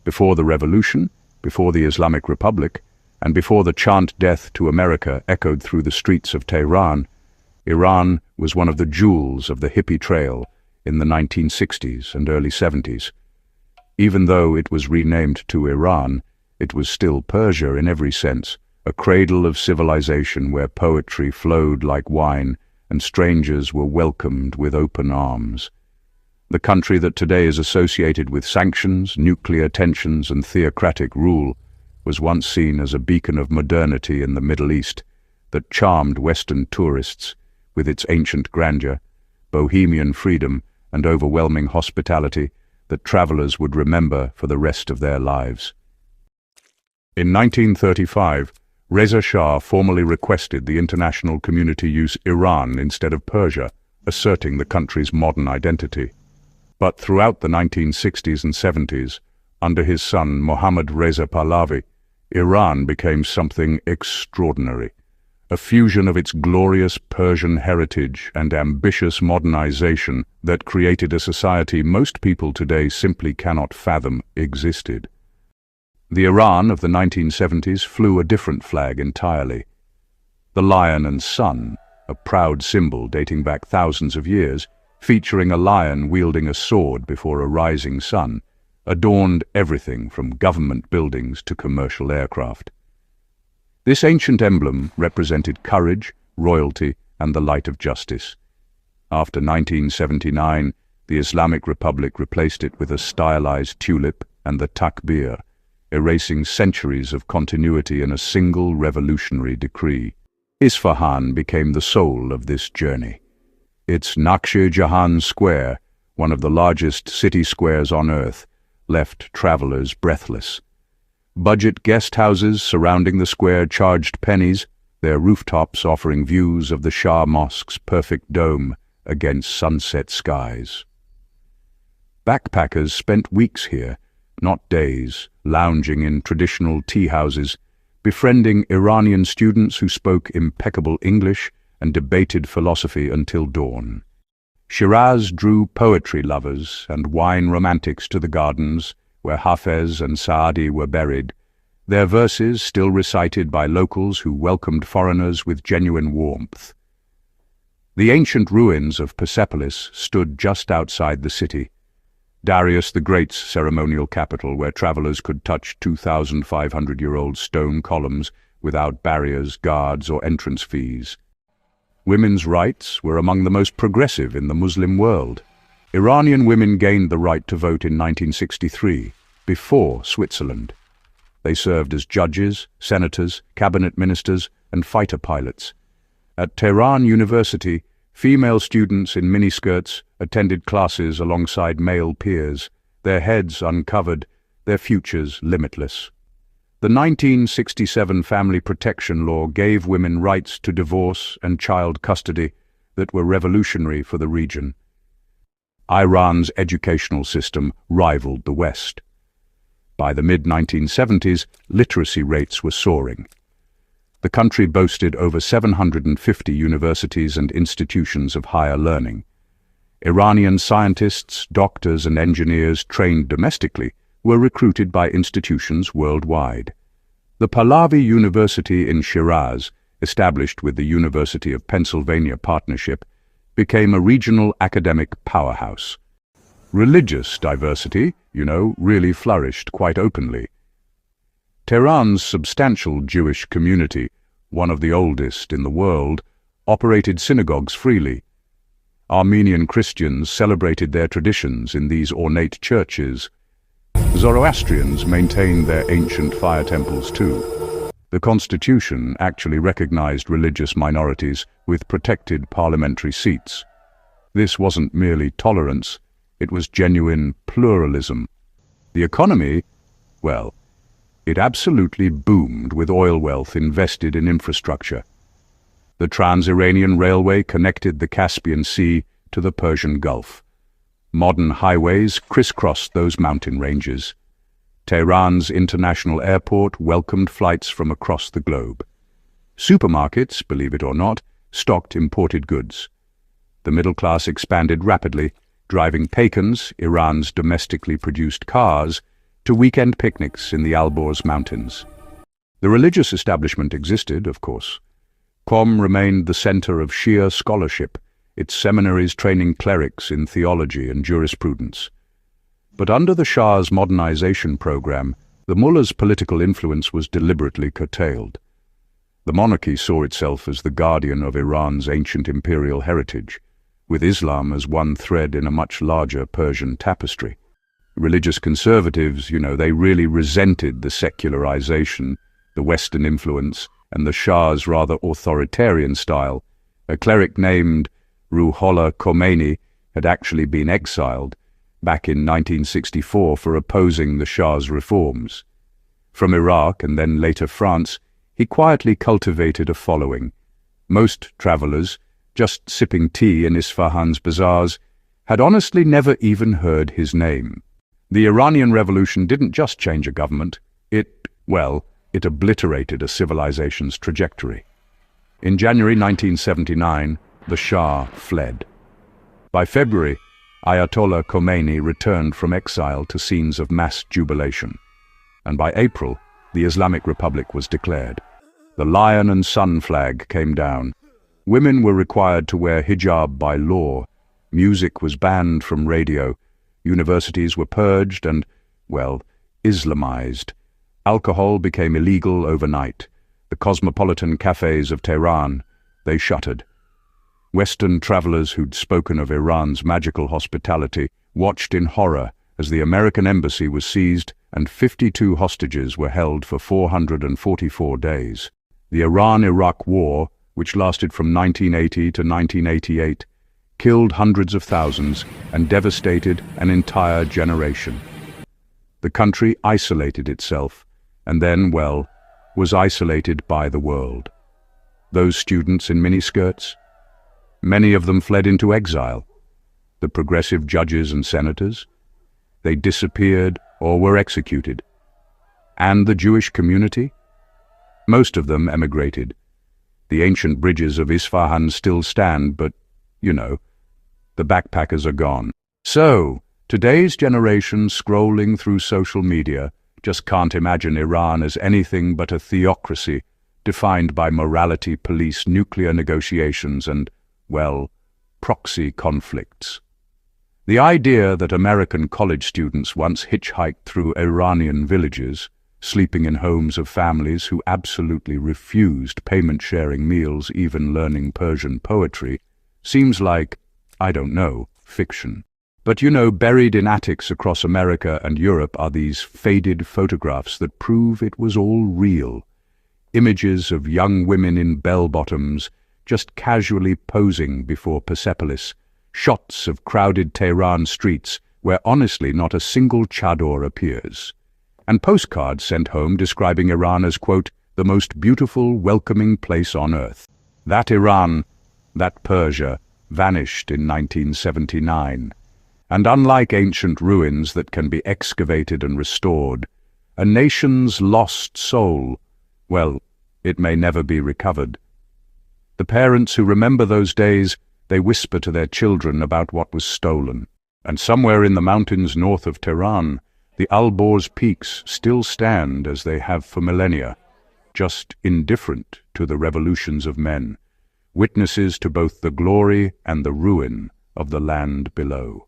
Before the revolution, before the Islamic Republic, and before the chant "Death to America" echoed through the streets of Tehran, Iran was one of the jewels of the hippie trail in the 1960s and early 70s. Even though it was renamed to Iran, it was still Persia in every sense, a cradle of civilization where poetry flowed like wine and strangers were welcomed with open arms. The country that today is associated with sanctions, nuclear tensions, and theocratic rule was once seen as a beacon of modernity in the Middle East that charmed Western tourists with its ancient grandeur, bohemian freedom, and overwhelming hospitality that travelers would remember for the rest of their lives. In 1935, Reza Shah formally requested the international community use Iran instead of Persia, asserting the country's modern identity. But throughout the 1960s and 70s, under his son Mohammad Reza Pahlavi, Iran became something extraordinary, a fusion of its glorious Persian heritage and ambitious modernization that created a society most people today simply cannot fathom existed. The Iran of the 1970s flew a different flag entirely. The lion and sun, a proud symbol dating back thousands of years, featuring a lion wielding a sword before a rising sun, adorned everything from government buildings to commercial aircraft. This ancient emblem represented courage, royalty, and the light of justice. After 1979, the Islamic Republic replaced it with a stylized tulip and the takbir, erasing centuries of continuity in a single revolutionary decree. Isfahan became the soul of this journey. Its Naqsh-e-Jahan Square, one of the largest city squares on earth, left travelers breathless. Budget guest houses surrounding the square charged pennies, their rooftops offering views of the Shah Mosque's perfect dome against sunset skies. Backpackers spent weeks here, not days, lounging in traditional tea houses, befriending Iranian students who spoke impeccable English and debated philosophy until dawn. Shiraz drew poetry lovers and wine romantics to the gardens where Hafez and Saadi were buried, their verses still recited by locals who welcomed foreigners with genuine warmth. The ancient ruins of Persepolis stood just outside the city, Darius the Great's ceremonial capital, where travelers could touch 2,500-year-old stone columns without barriers, guards, or entrance fees. Women's rights were among the most progressive in the Muslim world. Iranian women gained the right to vote in 1963, before Switzerland. They served as judges, senators, cabinet ministers, and fighter pilots. At Tehran University, female students in miniskirts attended classes alongside male peers, their heads uncovered, their futures limitless. The 1967 Family Protection Law gave women rights to divorce and child custody that were revolutionary for the region. Iran's educational system rivaled the West. By the mid-1970s, literacy rates were soaring. The country boasted over 750 universities and institutions of higher learning. Iranian scientists, doctors, and engineers trained domestically were recruited by institutions worldwide. The Pahlavi University in Shiraz, established with the University of Pennsylvania partnership, became a regional academic powerhouse. Religious diversity, really flourished quite openly. Tehran's substantial Jewish community, one of the oldest in the world, operated synagogues freely. Armenian Christians celebrated their traditions in these ornate churches. Zoroastrians maintained their ancient fire temples too. The constitution actually recognized religious minorities with protected parliamentary seats. This wasn't merely tolerance, it was genuine pluralism. The economy, well, it absolutely boomed with oil wealth invested in infrastructure. The Trans-Iranian Railway connected the Caspian Sea to the Persian Gulf. Modern highways crisscrossed those mountain ranges. Tehran's international airport welcomed flights from across the globe. Supermarkets, believe it or not, stocked imported goods. The middle class expanded rapidly, driving Pekins, Iran's domestically produced cars, to weekend picnics in the Alborz Mountains. The religious establishment existed, of course. Qom remained the center of Shia scholarship, its seminaries training clerics in theology and jurisprudence. But under the Shah's modernization program, the mullah's political influence was deliberately curtailed. The monarchy saw itself as the guardian of Iran's ancient imperial heritage, with Islam as one thread in a much larger Persian tapestry. Religious conservatives, they really resented the secularization, the Western influence, and the Shah's rather authoritarian style. A cleric named Ruhollah Khomeini had actually been exiled back in 1964 for opposing the Shah's reforms. From Iraq and then later France, he quietly cultivated a following. Most travelers, just sipping tea in Isfahan's bazaars, had honestly never even heard his name. The Iranian Revolution didn't just change a government, it obliterated a civilization's trajectory. In January 1979, the Shah fled. By February, Ayatollah Khomeini returned from exile to scenes of mass jubilation. And by April, the Islamic Republic was declared. The lion and sun flag came down. Women were required to wear hijab by law. Music was banned from radio. Universities were purged and, Islamized. Alcohol became illegal overnight. The cosmopolitan cafes of Tehran, they shuttered. Western travelers who'd spoken of Iran's magical hospitality watched in horror as the American embassy was seized and 52 hostages were held for 444 days. The Iran-Iraq War, which lasted from 1980 to 1988, killed hundreds of thousands and devastated an entire generation. The country isolated itself and then, was isolated by the world. Those students in miniskirts? Many of them fled into exile. The progressive judges and senators? They disappeared or were executed. And the Jewish community? Most of them emigrated. The ancient bridges of Isfahan still stand, but, the backpackers are gone. So, today's generation scrolling through social media just can't imagine Iran as anything but a theocracy defined by morality, police, nuclear negotiations, and, proxy conflicts. The idea that American college students once hitchhiked through Iranian villages, sleeping in homes of families who absolutely refused payment-sharing meals, even learning Persian poetry, seems like, fiction. But buried in attics across America and Europe are these faded photographs that prove it was all real. Images of young women in bell-bottoms just casually posing before Persepolis, shots of crowded Tehran streets where honestly not a single chador appears, and postcards sent home describing Iran as, quote, the most beautiful, welcoming place on earth. That Iran, that Persia, vanished in 1979. And unlike ancient ruins that can be excavated and restored, a nation's lost soul, it may never be recovered. The parents who remember those days, they whisper to their children about what was stolen. And somewhere in the mountains north of Tehran, the Alborz peaks still stand as they have for millennia, just indifferent to the revolutions of men, witnesses to both the glory and the ruin of the land below.